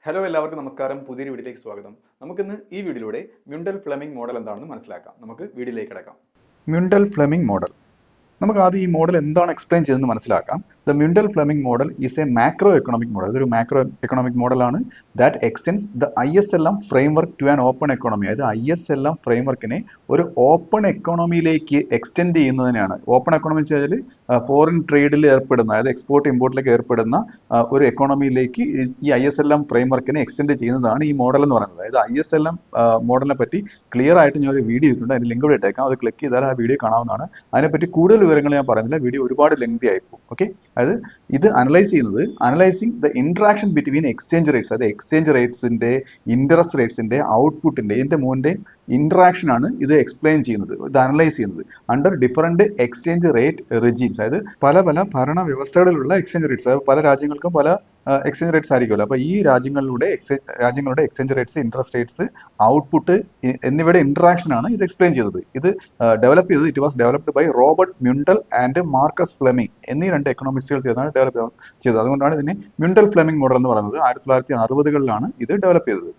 Hello എല്ലാവർക്കും നമസ്കാരം. പുതിയൊരു വീഡിയോയിലേക്ക് സ്വാഗതം. നമുക്കിന്ന് ഈ വീഡിയോയിലൂടെ മ്യുണ്ടൽ ഫ്ലെമിംഗ് മോഡൽ എന്താണെന്ന് മനസ്സിലാക്കാം. നമുക്ക് വീഡിയോയിലേക്ക് കിടക്കാം. മ്യുണ്ടൽ ഫ്ലെമിംഗ് മോഡൽ നമുക്ക് ആദ്യം ഈ മോഡൽ എന്താണ് എക്സ്പ്ലെയിൻ ചെയ്തെന്ന് മനസ്സിലാക്കാം. The Mundell Fleming model is a macro economic model. ഇതൊരു മാക്രോ എക്കണോമിക് മോഡലാണ് that extends the ISLM framework to an open economy. അതായത് ISLM ഫ്രെയിംവർക്കിനെ ഒരു ഓപ്പൺ എക്കോണമിയിലേക്ക് എക്സ്റ്റെൻഡ് ചെയ്യുന്നതിനാണ്. ഓപ്പൺ എക്കോണമി എന്ന് വെച്ചാൽ ഫോറിൻ ട്രേഡിൽ ഏർപ്പെടുന്ന, അതായത് എക്സ്പോർട്ട് ഇമ്പോർട്ടിലേക്ക് ഏർപ്പെടുന്ന ഒരു എക്കോണമിയിലേക്ക് ഈ ISLM ഫ്രെയിംവർക്കിനെ എക്സ്റ്റെൻഡ് ചെയ്യുന്നതാണ് ഈ മോഡൽ എന്ന് പറയുന്നത്. അതായത് ISLM മോഡലിനെ പറ്റി ക്ലിയർ ആയിട്ട് ഞാൻ ഒരു വീഡിയോ ചെയ്തിട്ടുണ്ട്. അതിന് ലിങ്ക് ഇവിടെ ഇട്ടേക്കാം. അത് ക്ലിക്ക് ചെയ്താൽ ആ വീഡിയോ കാണാവുന്നതാണ്. അതിനെപ്പറ്റി കൂടുതൽ വിവരങ്ങൾ ഞാൻ പറയുന്നില്ല, വീഡിയോ ഒരുപാട് ലെങ്തി ആയിപ്പോകും. ഓക്കെ, അതായത് ഇത് analysing the interaction between exchange rates, അതായത് എക്സ്ചേഞ്ച് റേറ്റ്സിന്റെ, ഇൻട്രസ്റ്റ് റേറ്റ്സിന്റെ, ഔട്ട്പുട്ടിന്റെ, ഇതിന്റെ മൂന്നിന്റെ ഇന്ററാക്ഷൻ ആണ് ഇത് എക്സ്പ്ലെയിൻ ചെയ്യുന്നത്, ഇത് അനലൈസ് ചെയ്യുന്നത് under different exchange rate regimes. അതായത് പല ഭരണ വ്യവസ്ഥകളിലുള്ള എക്സ്ചേഞ്ച് റേറ്റ്സ്, അതായത് പല രാജ്യങ്ങൾക്കും പല എക്സ്ചേഞ്ച് റേറ്റ്സ് ആയിരിക്കുമല്ലോ. അപ്പോൾ ഈ രാജ്യങ്ങളുടെ exchange rates, interest rates, output എന്നിവയുടെ ഇന്ററാക്ഷൻ ആണ് ഇത് എക്സ്പ്ലെയിൻ ചെയ്തത്. ഇത് ഡെവലപ്പ് ചെയ്തത് it was developed by Robert Mundell and Marcus Fleming എന്നീ രണ്ട് എക്കണോമിസ്റ്റുകൾ ചെയ്താണ് ഡെവലപ്പ് ചെയ്തത്. അതുകൊണ്ടാണ് ഇതിനെ മ്യുണ്ടൽ ഫ്ലെമിംഗ് മോഡൽ എന്ന് പറയുന്നത്. 1960കളിലാണ് ഇത് ഡെവലപ്പ് ചെയ്തത്.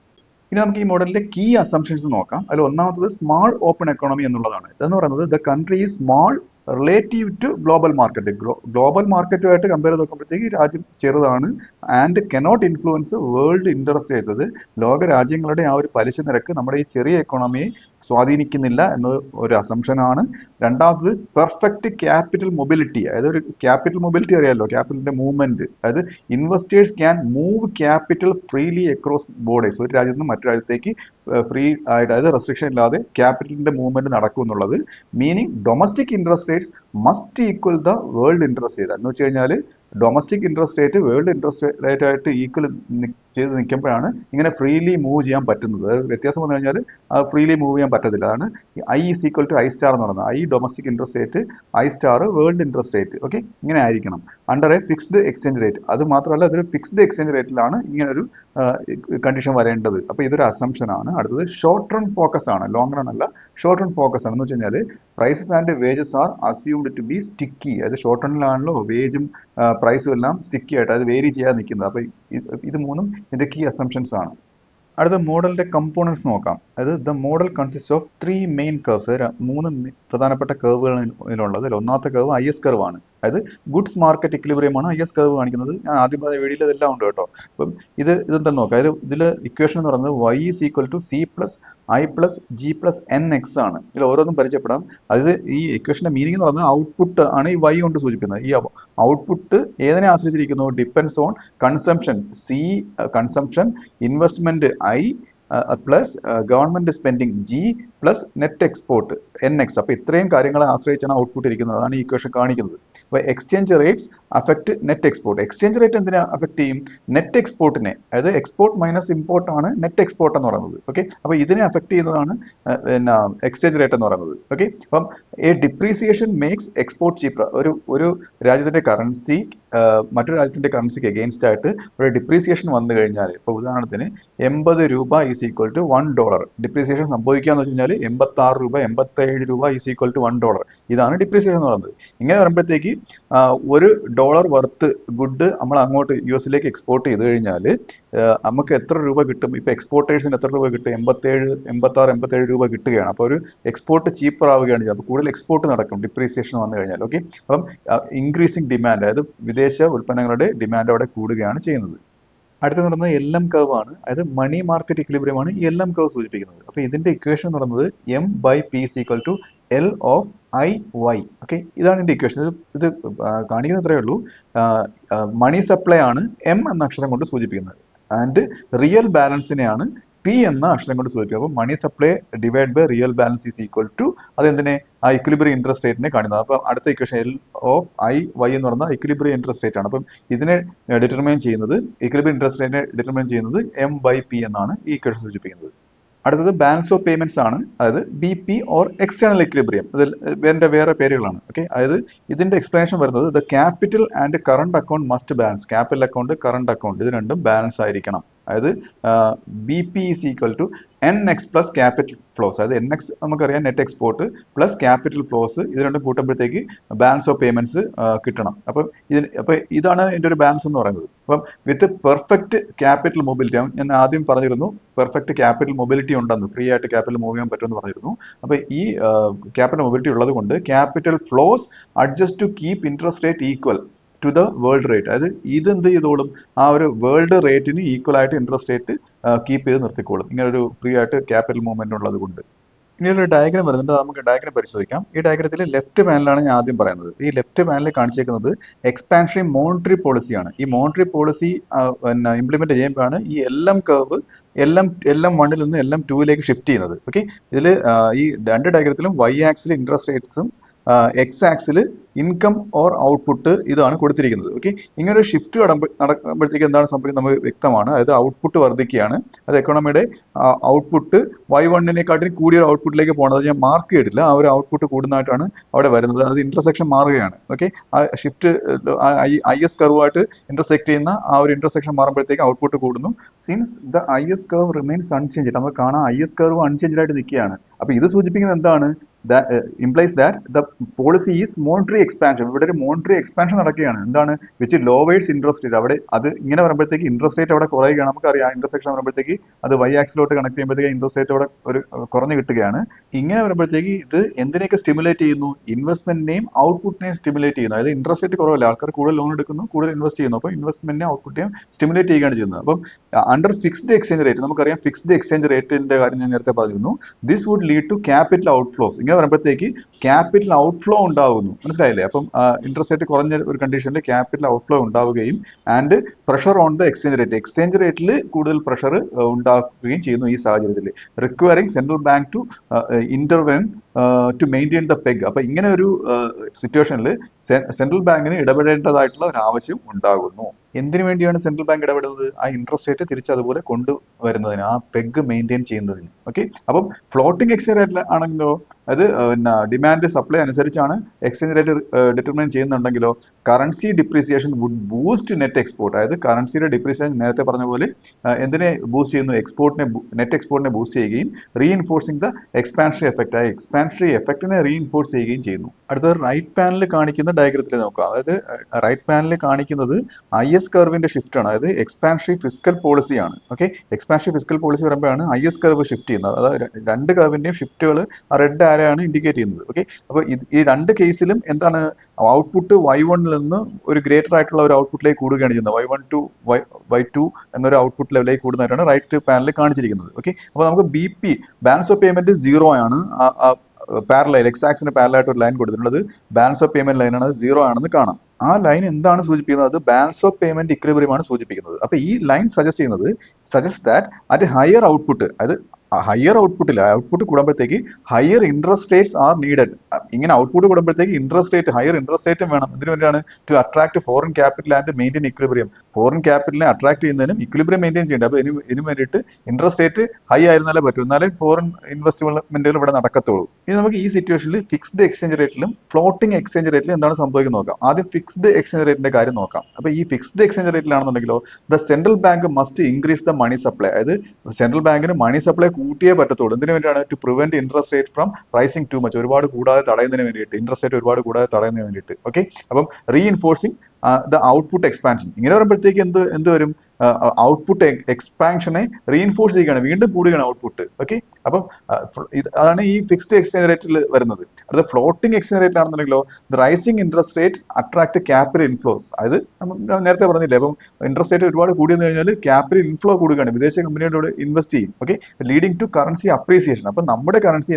ഇനി നമുക്ക് ഈ മോഡലിന്റെ കീ അസംഷൻസ് നോക്കാം. അതിൽ ഒന്നാമത്തത് സ്മാൾ ഓപ്പൺ എക്കോണമി എന്നുള്ളതാണ്. ഇതെന്ന് പറയുന്നത് the country is small relative to global market. Global മാർക്കറ്റുമായിട്ട് കമ്പയർ ചെയ്ത് നോക്കുമ്പോഴത്തേക്ക് രാജ്യം ചെറുതാണ്. And cannot influence world interest rates. അത് ലോക രാജ്യങ്ങളുടെ ആ ഒരു പലിശ നിരക്ക് നമ്മുടെ ഈ ചെറിയ എക്കോണമിയെ സ്വാധീനിക്കുന്നില്ല എന്നത് ഒരു അസംഷനാണ്. രണ്ടാമത്തത് പെർഫെക്റ്റ് ക്യാപിറ്റൽ മൊബിലിറ്റി. അതായത് ഒരു ക്യാപിറ്റൽ മൊബിലിറ്റി അറിയാമല്ലോ, ക്യാപിറ്റലിന്റെ മൂവ്മെന്റ്. അതായത് investors can move capital freely across borders. ഒരു രാജ്യത്ത് നിന്ന് മറ്റു രാജ്യത്തേക്ക് ഫ്രീ ആയിട്ട്, അതായത് റെസ്ട്രിക്ഷൻ ഇല്ലാതെ ക്യാപിറ്റലിന്റെ മൂവ്മെന്റ് നടക്കും എന്നുള്ളത്. Meaning domestic interest rates must equal the world interest rate. എന്ന് വെച്ച് കഴിഞ്ഞാൽ domestic interest rate world interest rate ആയിട്ട് ഈക്വൽ ചെയ്ത് നിൽക്കുമ്പോഴാണ് ഇങ്ങനെ ഫ്രീലി മൂവ് ചെയ്യാൻ പറ്റുന്നത്. വ്യത്യാസം വന്നു കഴിഞ്ഞാൽ ഫ്രീലി മൂവ് ചെയ്യാൻ പറ്റത്തില്ല. അതാണ് I is equal to I star എന്ന് പറയുന്നത്. I domestic interest rate, I star world interest rate. Okay, ഇങ്ങനെ ആയിരിക്കണം under a fixed exchange rate. അത് മാത്രമല്ല ഇതൊരു ഫിക്സ്ഡ് എക്സ്ചേഞ്ച് റേറ്റിലാണ് ഇങ്ങനൊരു കണ്ടീഷൻ വരേണ്ടത്. അപ്പോൾ ഇതൊരു അസംഷൻ ആണ്. അടുത്തത് ഷോർട്ട് റൺ ഫോക്കസ് ആണ്, ലോങ് റൺ അല്ല. ഷോർട്ട് റൺ ഫോക്കസ് ആണ് എന്ന് വെച്ച് കഴിഞ്ഞാൽ prices and wages are assumed to be sticky. അതായത് ഷോർട്ട് റണ്ണിലാണല്ലോ വേജും പ്രൈസും എല്ലാം സ്റ്റിക്കി ആയിട്ട്, അത് വേരി ചെയ്യാതെ നിൽക്കുന്നത്. അപ്പോൾ ഇത് മൂന്നും ഇതിന്റെ കീ അസംഷൻസ് ആണ്. അടുത്ത മോഡലിന്റെ കമ്പോണൻസ് നോക്കാം. അതായത് the model consist of 3 main curves. മൂന്ന് പ്രധാനപ്പെട്ട കർവുകളാണ് ഇതിലുള്ളത്. അതിൽ ഒന്നാമത്തെ കർവ് IS കർവ് ആണ്. അതായത് ഗുഡ്സ് മാർക്കറ്റ് ഇക്വിലിബ്രിയം ആണ് IS കർവ് കാണിക്കുന്നത്. ഞാൻ ആദ്യം പറഞ്ഞ വീഡിയോയിൽ ഇതെല്ലാം ഉണ്ട് കേട്ടോ. അപ്പം ഇതെന്താ നോക്കാം. അതായത് ഇതിൽ ഇക്വേഷൻ എന്ന് പറയുന്നത് Y is equal to C plus I plus G plus NX ആണ്. ഇതിൽ ഓരോന്നും പരിചയപ്പെടാം. അതായത് ഈ ഇക്വേഷന്റെ മീനിങ് എന്ന് പറയുന്നത് ഔട്ട്പുട്ട് ആണ് ഈ Y കൊണ്ട് സൂചിപ്പിക്കുന്നത്. ഈ ഔട്ട്പുട്ട് ഏതിനെ ആശ്രയിച്ചിരിക്കുന്നു? Depends on consumption C, consumption, investment I plus government spending G plus net export NX. അപ്പോൾ ഇത്രയും കാര്യങ്ങളെ ആശ്രയിച്ചാണ് ഔട്ട്പുട്ട് ഇരിക്കുന്നത്. അതാണ് ഈ ഇക്വേഷൻ കാണിക്കുന്നത്. അപ്പോൾ exchange rates affect net export. Exchange rate എന്തിനാ അഫക്ട് ചെയ്യും? നെറ്റ് എക്സ്പോർട്ടിനെ. അതായത് എക്സ്പോർട്ട് മൈനസ് ഇമ്പോർട്ട് ആണ് നെറ്റ് എക്സ്പോർട്ട് എന്ന് പറയുന്നത്. ഓക്കെ, അപ്പോൾ ഇതിനെ അഫക്ട് ചെയ്യുന്നതാണ് പിന്നെ എക്സ്ചേഞ്ച് റേറ്റ് എന്ന് പറയുന്നത്. ഓക്കെ, അപ്പം A depreciation makes export cheaper. ഒരു രാജ്യത്തിന്റെ കറൻസി മറ്റൊരു രാജ്യത്തിന്റെ കറൻസിക്ക് എഗെയിൻസ്റ്റ് ആയിട്ട് ഒരു ഡിപ്രീസിയേഷൻ വന്നു കഴിഞ്ഞാൽ, ഇപ്പോൾ ഉദാഹരണത്തിന് 80 രൂപ ഈസ് ഈക്വൽ ടു $1. ഡിപ്രീസിയേഷൻ സംഭവിക്കാന്ന് വെച്ച് കഴിഞ്ഞാൽ 86 രൂപ, 87 രൂപ ഈസ് ഈക്വൽ ടു $1. ഇതാണ് ഡിപ്രീസിയേഷൻ എന്ന് പറയുന്നത്. ഇങ്ങനെ വരുമ്പോഴത്തേക്ക് $1 വർത്ത് ഗുഡ് നമ്മൾ അങ്ങോട്ട് US എക്സ്പോർട്ട് ചെയ്ത് കഴിഞ്ഞാൽ നമുക്ക് എത്ര രൂപ കിട്ടും? ഇപ്പൊ എക്സ്പോർട്ടേഴ്സിന് എത്ര രൂപ കിട്ടും? 87 രൂപ കിട്ടുകയാണ്. അപ്പോൾ ഒരു എക്സ്പോർട്ട് ചീപ്പർ ആവുകയാണ് ചെയ്യുന്നത്. അപ്പോൾ കൂടുതൽ എക്സ്പോർട്ട് നടക്കും ഡിപ്രീസിയേഷൻ വന്നു കഴിഞ്ഞാൽ. ഓക്കെ, അപ്പം ഇൻക്രീസിങ് ഡിമാൻഡ്, അതായത് വിദേശ ഉൽപ്പന്നങ്ങളുടെ ഡിമാൻഡ് അവിടെ കൂടുകയാണ് ചെയ്യുന്നത്. അടുത്ത് പറയുന്നത് LM കർവ് ആണ്. അതായത് മണി മാർക്കറ്റ് ഇക്വിലിബ്രിയം ആണ് ഈ LM കർവ് സൂചിപ്പിക്കുന്നത്. അപ്പോൾ ഇതിന്റെ ഇക്വേഷൻ എന്ന് പറയുന്നത് M/P is equal to L of IY. Okay, ഇതാണ് ഇതിന്റെ ഇക്വേഷൻ. ഇത് കാണിക്കുന്ന ഇത്രയേ ഉള്ളൂ. മണി സപ്ലൈ ആണ് M എന്ന അക്ഷരം കൊണ്ട് സൂചിപ്പിക്കുന്നത്. ആൻഡ് റിയൽ ബാലൻസിനെയാണ് P എന്ന അക്ഷരം കൊണ്ട് സൂചിപ്പിക്കുക. അപ്പോൾ money supply divide by real balance is equal to അതെന്തിനെ? ആ ഇക്വിലിബ്രിയം ഇൻട്രസ്റ്റ് റേറ്റിനെ കാണിക്കുന്നത്. അപ്പോൾ അടുത്ത ഇക്വേഷൻ L of IY എന്ന് പറയുന്ന ഇക്വിലിബ്രിയം ഇൻട്രസ്റ്റ് റേറ്റ് ആണ്. അപ്പം ഇതിനെ ഡിറ്റർമൈൻ ചെയ്യുന്നത്, ഇക്വിലിബ്രിയം ഇൻട്രസ്റ്റ് റേറ്റിനെ ഡിറ്റർമൈൻ ചെയ്യുന്നത് M/P എന്നാണ് ഈ ഇക്വേഷൻ സൂചിപ്പിക്കുന്നത്. അടുത്തത് ബാലൻസ് ഓഫ് പേയ്മെന്റ്സ് ആണ്. അതായത് BP ഓർ എക്സ്റ്റേണൽ ഇക്വിലിബ്രിയം. ഇതിൽ വേറെ പേരുകളാണ്. ഓക്കെ, അതായത് ഇതിന്റെ എക്സ്പ്ലനേഷൻ വരുന്നത് the capital and current account must balance. Capital account, current account ഇത് രണ്ടും ബാലൻസ് ആയിരിക്കണം. അതായത് BP is equal to NX plus capital flows, അതായത് NX നമുക്കറിയാം net export plus capital flows, ഇത് രണ്ടും കൂട്ടുമ്പോഴത്തേക്ക് ബാലൻസ് ഓഫ് പേയ്മെന്റ്സ് കിട്ടണം. അപ്പം ഇതാണ് എൻ്റെ ഒരു ബാലൻസ് എന്ന് പറയുന്നത്. അപ്പം വിത്ത് പെർഫെക്റ്റ് ക്യാപിറ്റൽ മൊബിലിറ്റി, ഞാൻ ആദ്യം പറഞ്ഞിരുന്നു പെർഫെക്റ്റ് ക്യാപിറ്റൽ മൊബിലിറ്റി ഉണ്ടെന്ന്, ഫ്രീ ആയിട്ട് ക്യാപിറ്റൽ മൂവ് ചെയ്യാൻ പറ്റുമെന്ന് പറഞ്ഞിരുന്നു. അപ്പോൾ ഈ ക്യാപിറ്റൽ മൊബിലിറ്റി ഉള്ളത് കൊണ്ട് capital flows adjust to keep interest rate equal to the world rate, അതായത് ഇത് എന്ത് ചെയ്തോളും, ആ ഒരു വേൾഡ് റേറ്റിന് ഈക്വൽ ആയിട്ട് ഇൻട്രസ്റ്റ് റേറ്റ് കീപ്പ് ചെയ്ത് നിർത്തിക്കോളും, ഇങ്ങനെ ഒരു ഫ്രീ ആയിട്ട് ക്യാപിറ്റൽ മൂവ്മെന്റ് ഉള്ളത് കൊണ്ട്. ഇനി ഒരു ഡയഗ്രാം വരുന്നുണ്ട്, നമുക്ക് ഡയഗ്രാം പരിശോധിക്കാം. ഈ ഡയഗ്രത്തിൽ ലെഫ്റ്റ് പാനലാണ് ഞാൻ ആദ്യം പറയുന്നത്. ഈ ലെഫ്റ്റ് പാനലിൽ കാണിച്ചേക്കുന്നത് എക്സ്പാൻഷൻ മോണിറ്ററി പോളിസിയാണ്. ഈ മോണിറ്ററി പോളിസി ഇംപ്ലിമെന്റ് ചെയ്യുമ്പോഴാണ് ഈ കർവ് LM1 നിന്ന് LM2 ഷിഫ്റ്റ് ചെയ്യുന്നത്. ഓക്കെ, ഇതിൽ ഈ രണ്ട് ഡയഗ്രത്തിലും Y ആക്സിൽ ഇൻട്രസ്റ്റ് റേറ്റ്സും എക്സ് ആക്സിൽ ഇൻകം ഓർ ഔട്ട്പുട്ട് ഇതാണ് കൊടുത്തിരിക്കുന്നത്. ഓക്കെ, ഇങ്ങനെ ഒരു ഷിഫ്റ്റ് നടക്കുമ്പോഴത്തേക്ക് എന്താണ് സംഭവിക്കുന്നത് നമുക്ക് വ്യക്തമാണ്. അതായത് ഔട്ട്പുട്ട് വർദ്ധിക്കുകയാണ്, അത് എക്കണോമിയുടെ ഔട്ട്പുട്ട് Y1-നെക്കാട്ടിലും കൂടിയ ഔട്ട്പുട്ടിലേക്ക് പോകുന്നത് ഞാൻ മാർക്ക് ചെയ്തിട്ടില്ല. ആ ഒരു ഔട്ട്പുട്ട് കൂടുന്നതായിട്ടാണ് അവിടെ വരുന്നത്, അത് ഇന്റർസെക്ഷൻ മാറുകയാണ്. ഓക്കെ, ആ ഷിഫ്റ്റ് IS കർവുമായിട്ട് ഇന്റർസെക്ട് ചെയ്യുന്ന ആ ഒരു ഇന്റർസെക്ഷൻ മാറുമ്പോഴത്തേക്ക് ഔട്ട്പുട്ട് കൂടുന്നു. Since the IS curve remains unchanged, നമുക്ക് കാണാം IS കർവ് അൺചേഞ്ച് ആയിട്ട് നിൽക്കുകയാണ്. അപ്പൊ ഇത് സൂചിപ്പിക്കുന്നത് എന്താണ്? implies that the policy is monetary expansion. ഇവിടെ ഒരു മോണിറ്ററി എക്സ്പാൻഷൻ നടക്കുകയാണ്. എന്താണ്? Which lowers interest rate. അവിടെ അത് ഇങ്ങനെ വരുമ്പോഴത്തേക്ക് ഇൻട്രസ്റ്റ് റേറ്റ് അവിടെ കുറയുകയാണ്. നമുക്കറിയാം ഇന്റർസെക്ഷൻ വരുമ്പോഴത്തേക്ക് അത് Y ആക്സിലോട്ട് കണക്ട് ചെയ്യുമ്പോഴത്തേക്ക് ഇൻട്രസ്റ്റ് റേറ്റ് അവിടെ ഒരു കുറഞ്ഞു കിട്ടുകയാണ്. ഇങ്ങനെ വരുമ്പോഴത്തേക്ക് ഇത് എന്തിനെയൊക്കെ സ്റ്റിമുലേറ്റ് ചെയ്യുന്നു? ഇൻവെസ്റ്റ്മെന്റിനെയും ഔട്ട്പുട്ടിനെയും സ്റ്റിമുലേറ്റ് ചെയ്യുന്നു. അതായത് ഇൻട്രസ്റ്റ് റേറ്റ് കുറവല്ല, ആൾക്കാർ കൂടുതൽ ലോൺ എടുക്കുന്നു, കൂടുതൽ ഇൻവെസ്റ്റ് ചെയ്യുന്നു. അപ്പോൾ ഇൻവെസ്റ്റ്മെന്റിനെയും ഔട്ട്പുട്ടിനെയും സ്റ്റിമുലേറ്റ് ചെയ്യുകയാണ് ചെയ്യുന്നത്. അപ്പം അണ്ടർ ഫിക്സ്ഡ് എക്സ്ചേഞ്ച് റേറ്റ്, നമുക്കറിയാം ഫിക്സ്ഡ് എക്സ്ചേഞ്ച് റേറ്റിന്റെ കാര്യം ഞാൻ നേരത്തെ പറഞ്ഞിരുന്നു. This would lead to capital outflows. ഇങ്ങനെ വരുമ്പോഴത്തേക്ക് ക്യാപിറ്റൽ ഔട്ട്ഫ്ലോ ഉണ്ടാവുന്നു, മനസ്സിലായില്ലേ? അപ്പം ഇൻട്രസ്റ്റ് റേറ്റ് കുറഞ്ഞ ഒരു കണ്ടീഷനിൽ ക്യാപിറ്റൽ ഔട്ട്ഫ്ലോ ഉണ്ടാവുകയും and pressure on the exchange റേറ്റിൽ കൂടുതൽ പ്രഷർ ഉണ്ടാക്കുകയും ചെയ്യുന്നു. ഈ സാഹചര്യത്തിൽ requiring central bank to intervene to maintain the peg. അപ്പൊ ഇങ്ങനെ ഒരു സിറ്റുവേഷനിൽ സെൻട്രൽ ബാങ്കിന് ഇടപെടേണ്ടതായിട്ടുള്ള ഒരു ആവശ്യം ഉണ്ടാകുന്നു. എന്തിനു വേണ്ടിയാണ് സെൻട്രൽ ബാങ്ക് ഇടപെടുന്നത്? ആ ഇൻട്രസ്റ്റ് റേറ്റ് തിരിച്ച് അതുപോലെ കൊണ്ടുവരുന്നതിന്, ആ പെഗ് മെയിൻറ്റെയിൻ ചെയ്യുന്നതിന്. ഓക്കെ, അപ്പം ഫ്ലോട്ടിംഗ് എക്സ്ചേഞ്ച് റേറ്റ് ആണെങ്കിലോ, അത് ഡിമാൻഡ് സപ്ലൈ അനുസരിച്ചാണ് എക്സ്ചേഞ്ച് റേറ്റ് ഡിറ്റർമൈൻ ചെയ്യുന്നുണ്ടെങ്കിലോ, currency depreciation would boost net export. അതായത് കറൻസിയുടെ ഡിപ്രീസിയേഷൻ നേരത്തെ പറഞ്ഞ പോലെ എന്തിനെ ബൂസ്റ്റ് ചെയ്യുന്നു? നെറ്റ് എക്സ്പോർട്ടിനെ ബൂസ്റ്റ് ചെയ്യുകയും റീഇൻഫോഴ്സിംഗ് ദ എക്സ്പാൻഷറി എഫക്റ്റ്, ആ എക്സ്പാൻഷറി എഫക്റ്റിനെ റീഇൻഫോഴ്സ് ചെയ്യുകയും ചെയ്യുന്നു. അടുത്തത് റൈറ്റ് പാനലിൽ കാണിക്കുന്ന ഡയഗ്രത്തിൽ നോക്കാം. അതായത് റൈറ്റ് പാനലിൽ കാണിക്കുന്നത് IS കർവിന്റെ ഷിഫ്റ്റ് ആണ്, അതായത് എക്സ്പാൻഷറി ഫിസ്ക്കൽ പോളിസിയാണ്. ഓക്കെ, എക്സ്പാൻഷറി ഫിസ്ക്കൽ പോളിസി വരുമ്പോഴാണ് IS കർവ് ഷിഫ്റ്റ് ചെയ്യുന്നത്. അതായത് രണ്ട് കർവിന്റെയും ഷിഫ്റ്റുകൾ റെഡ് ആരെയാണ് ഇൻഡിക്കേറ്റ് ചെയ്യുന്നത്. ഓക്കെ, അപ്പോൾ ഈ രണ്ട് കേസിലും എന്താണ്? ഔട്ട്പുട്ട് Y1 നിന്ന് ഒരു ഗ്രേറ്റർ ആയിട്ടുള്ള ഒരു ഔട്ട്പുട്ടിലേക്ക് കൂടുകയാണ് ചെയ്യുന്നത്. Y1 ടു Y2 എന്നൊരു ഔട്ട്പുട്ട് ലെവലിലേക്ക് കൂടുന്നതായിട്ടാണ് റൈറ്റ് പാനലിൽ കാണിച്ചിരിക്കുന്നത്. ഓക്കെ, അപ്പോൾ നമുക്ക് BP ബാലൻസ് ഓഫ് പേയ്മെന്റ് 0 ആണ്. പാരലൽ എക്സ് ആക്സിന് പാരലായിട്ട് ഒരു ലൈൻ കൊടുത്തിട്ടുള്ളത് ബാലൻസ് ഓഫ് പേയ്മെന്റ് ലൈനാണ്, 0 ആണെന്ന് കാണാം. ആ ലൈൻ എന്താണ് സൂചിപ്പിക്കുന്നത്? അത് ബാലൻസ് ഓഫ് പേയ്മെന്റ് ഇക്വിലിബ്രിയമാണ് സൂചിപ്പിക്കുന്നത്. അപ്പൊ ഈ line suggest that at higher output, അതായത് ഹയർ ഔട്ട്പുട്ട് കൂടുമ്പോഴത്തേക്ക് higher interest rates are needed. ഇങ്ങനെ ഔട്ട്പുട്ട് കൂടുമ്പോഴത്തേക്ക് ഹയർ ഇൻട്രസ്റ്റ് റേറ്റും വേണം. ഇതിനു വേണ്ടിയാണ് to attract foreign capital and maintain equilibrium. Foreign ക്യാപിറ്റലിനെ അട്രാക്ട് ചെയ്യുന്നതിനും ഇക്വിലിബ്രിയം മെയിൻറ്റെയിൻ ചെയ്യേണ്ടത്. അപ്പോൾ ഇതിനു വേണ്ടിയിട്ട് ഇൻട്രസ്റ്റ് റേറ്റ് ഹൈ ആയിരുന്നാലേ പറ്റൂ, എന്നാലേ ഫോറിൻ ഇൻവെസ്റ്റ്മെന്റുകൾ ഇവിടെ നടക്കത്തുള്ളൂ. ഇനി നമുക്ക് ഈ സിറ്റുവേഷനിൽ ഫിക്സ്ഡ് എക്സ്ചേഞ്ച് റേറ്റിലും ഫ്ലോട്ടിംഗ് എക്സ്ചേഞ്ച് റേറ്റിലും എന്താണ് സംഭവിക്കുന്നത് നോക്കാം. ആദ്യം ഫിക്സ്ഡ് എക്സ്ചേഞ്ച് റേറ്റിന്റെ കാര്യം നോക്കാം. അപ്പൊ ഈ ഫിക്സ്ഡ് എക്സ്ചേഞ്ച് റേറ്റിലാണെന്നുണ്ടെങ്കിലോ, the central bank must increase the money supply. അതായത് സെൻട്രൽ ബാങ്കിന് മണി സപ്ലൈ കൂട്ടിയേ പറ്റത്തുള്ളൂ. എന്തിനു വേണ്ടിയാണ്? To prevent interest rate from rising too much. ഒരുപാട് കൂടാതെ തടയുന്നതിന് വേണ്ടിയിട്ട്, ഇൻട്രസ്റ്റ് റേറ്റ് ഒരുപാട് കൂടാതെ തടയുന്നതിന് വേണ്ടിയിട്ട്. ഓക്കെ, അപ്പം റീഇൻഫോഴ്സിംഗ് ദ ഔട്ട്പുട്ട് എക്സ്പാൻഷൻ. ഇങ്ങനെ വരുമ്പോഴത്തേക്ക് എന്ത് വരും? ഔട്ട്പുട്ട് എക്സ്പാൻഷനെ റീഇൻഫോഴ്സ് ചെയ്യുകയാണ്, വീണ്ടും കൂടുകയാണ് ഔട്ട്പുട്ട്. ഓക്കെ, അപ്പം അതാണ് ഈ ഫിക്സ്ഡ് എക്സ്ചേഞ്ച് റേറ്റിൽ വരുന്നത്. അത് ഫ്ലോട്ടിംഗ് എക്സ്ചേഞ്ച് റേറ്റ് ആണെന്നുണ്ടെങ്കിലോ, the rising interest rate attract capital inflows. അതായത് നേരത്തെ പറഞ്ഞില്ലേ, അപ്പം ഇൻട്രസ്റ്റ് റേറ്റ് ഒരുപാട് കൂടിയെന്ന് കഴിഞ്ഞാൽ ക്യാപിറ്റൽ ഇൻഫ്ലോ കൂടുകയാണ്, വിദേശ കമ്പനിയോട് ഇൻവെസ്റ്റ് ചെയ്യും. Okay, leading to currency appreciation. അപ്പൊ നമ്മുടെ കറൻസി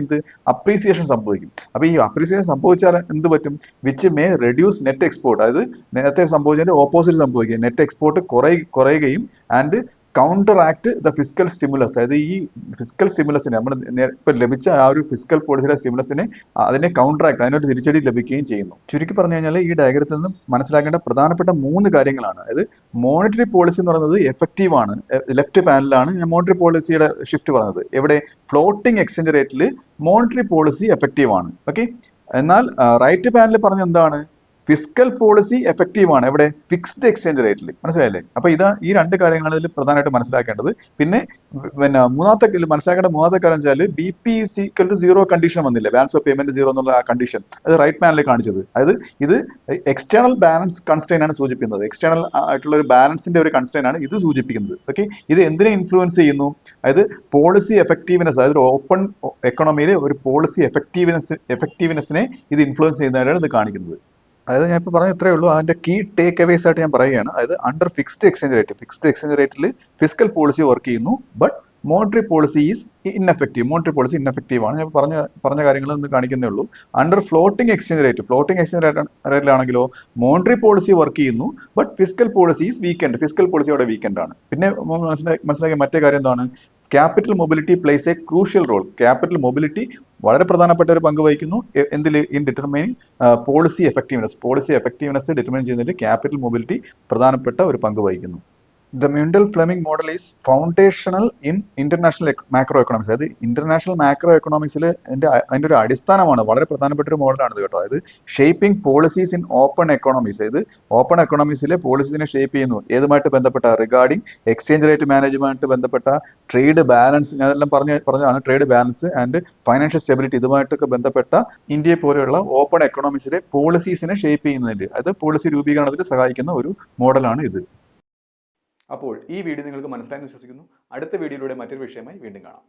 അപ്രീസിയേഷൻ സംഭവിക്കും. അപ്പൊ ഈ അപ്രീസിയേഷൻ സംഭവിച്ചാൽ എന്ത് പറ്റും? Which may reduce net export. അതായത് നേരത്തെ സംഭവിച്ചതിന്റെ ഓപ്പോസിറ്റ് സംഭവിക്കുക, നെറ്റ് എക്സ്പോർട്ട് കുറയുകയും and counter act the fiscal stimulus. അതായത് ഈ ഫിസ്ക്കൽ സ്റ്റിമുലസിനെ നമ്മൾ ഇപ്പൊ ലഭിച്ച ആ ഒരു ഫിസ്ക്കൽ പോളിസിയുടെ സ്റ്റിമുലസിനെ അതിനെ കൗണ്ടർ ആക്ട്, അതിനൊരു തിരിച്ചടി ലഭിക്കുകയും ചെയ്യുന്നു. ചുരുക്കി പറഞ്ഞു കഴിഞ്ഞാൽ ഈ ഡയഗ്രത്തിൽ നിന്നും മനസ്സിലാക്കേണ്ട പ്രധാനപ്പെട്ട 3 കാര്യങ്ങളാണ്. അതായത് മോണിറ്ററി പോളിസി എന്ന് പറയുന്നത് എഫക്റ്റീവ് ആണ്. ലെഫ്റ്റ് പാനലിലാണ് ഞാൻ മോണിറ്ററി പോളിസിയുടെ ഷിഫ്റ്റ് പറഞ്ഞത്. എവിടെ? ഫ്ലോട്ടിംഗ് എക്സ്ചേഞ്ച് റേറ്റിൽ മോണിറ്ററി പോളിസി എഫക്റ്റീവ് ആണ്. ഓക്കെ, എന്നാൽ റൈറ്റ് പാനലിൽ പറഞ്ഞ എന്താണ്? ഫിസ്ക്കൽ പോളിസി എഫക്റ്റീവ് ആണ് എവിടെ? ഫിക്സ്ഡ് എക്സ്ചേഞ്ച് റേറ്റിൽ. മനസ്സിലായില്ലേ? അപ്പൊ ഈ രണ്ട് കാര്യങ്ങളിൽ പ്രധാനമായിട്ട് മനസ്സിലാക്കേണ്ടത്. പിന്നെ മനസ്സിലാക്കേണ്ട മൂന്നാമത്തെ കാര്യം വെച്ചാൽ BP=0 കണ്ടീഷൻ വന്നില്ലേ, ബാലൻസ് ഓഫ് പേയ്മെന്റ് 0 എന്നുള്ള ആ കണ്ടീഷൻ, അത് റൈറ്റ് പാനലിൽ കാണിച്ചത്. അതായത് ഇത് എക്സ്റ്റേണൽ ബാലൻസ് കൺസ്ട്രെയിൻ ആണ് സൂചിപ്പിക്കുന്നത്. എക്സ്റ്റേണൽ ആയിട്ടുള്ള ഒരു ബാലൻസിന്റെ ഒരു കൺസ്ട്രെയിൻ ആണ് ഇത് സൂചിപ്പിക്കുന്നത്. ഓക്കെ, ഇത് എന്തിനെ ഇൻഫ്ലുവൻസ് ചെയ്യുന്നു? അതായത് പോളിസി എഫക്റ്റീവ്നെസ്, അതായത് ഓപ്പൺ എക്കണോമിയിൽ ഒരു പോളിസി എഫക്റ്റീവ്നെസ്സിനെ ഇത് ഇൻഫ്ലുവൻസ് ചെയ്യുന്നതായിട്ടാണ് ഇത് കാണിക്കുന്നത്. അതായത് ഞാൻ ഇപ്പോൾ പറഞ്ഞ ഇത്രയേ ഉള്ളൂ. അതിന്റെ കീ ടേക്ക് അവേസ് ആയിട്ട് ഞാൻ പറയുകയാണ്. അതായത് അണ്ടർ ഫിക്സ്ഡ് എക്സ്ചേഞ്ച് റേറ്റിൽ ഫിസ്ക്കൽ പോളിസി വർക്ക് ചെയ്യുന്നു, but monetary policy is ineffective ആണ്. ഞാൻ പറഞ്ഞ കാര്യങ്ങൾ ഒന്ന് കാണിക്കുന്നേ ഉള്ളൂ. അണ്ടർ ഫ്ലോട്ടിംഗ് എക്സ്ചേഞ്ച് റേറ്റിലാണെങ്കിലോ മോണിറ്ററി പോളിസി വർക്ക് ചെയ്യുന്നു, but fiscal policy is fiscal policy അവിടെ വീക്കെൻഡ് ആണ്. പിന്നെ മനസ്സിലാക്കിയ മറ്റേ കാര്യം എന്താണ്? Capital mobility plays a crucial role. Capital mobility വളരെ പ്രധാനപ്പെട്ട ഒരു പങ്ക് വഹിക്കുന്നു എന്തിൽ? In determining policy effectiveness determine ചെയ്യുന്നതിൽ ക്യാപിറ്റൽ മൊബിലിറ്റി പ്രധാനപ്പെട്ട ഒരു പങ്ക് വഹിക്കുന്നു. The Mundell-Fleming model is foundational in international macroeconomics. അതായത് ഇന്റർനാഷണൽ മാക്രോ എക്കണോമിക്സിൽ അതിന്റെ ഒരു അടിസ്ഥാനമാണ്, വളരെ പ്രധാനപ്പെട്ട ഒരു മോഡലാണിത് കേട്ടോ. അതായത് shaping policies in open economics. അതായത് ഓപ്പൺ എക്കണോമിക്സിലെ പോളിസീസിനെ ഷേപ്പ് ചെയ്യുന്നു. ഏതുമായിട്ട് ബന്ധപ്പെട്ട? റിഗാർഡിംഗ് എക്സ്ചേഞ്ച് റേറ്റ് മാനേജ്മെന്റുമായിട്ട് ബന്ധപ്പെട്ട, ട്രേഡ് ബാലൻസ്, ഞാനെല്ലാം പറഞ്ഞതാണ്, trade balance and financial stability, ഇതുമായിട്ടൊക്കെ ബന്ധപ്പെട്ട ഇന്ത്യയെ പോലെയുള്ള ഓപ്പൺ എക്കണോമിക്സിലെ പോളിസീസിനെ ഷേപ്പ് ചെയ്യുന്നതിൽ, അതായത് പോളിസി രൂപീകരണത്തിൽ സഹായിക്കുന്ന ഒരു മോഡലാണ് ഇത്. അപ്പോൾ ഈ വീഡിയോ നിങ്ങൾക്ക് മനസ്സിലായെന്ന് വിശ്വസിക്കുന്നു. അടുത്ത വീഡിയോയിലൂടെ മറ്റൊരു വിഷയമായി വീണ്ടും കാണാം.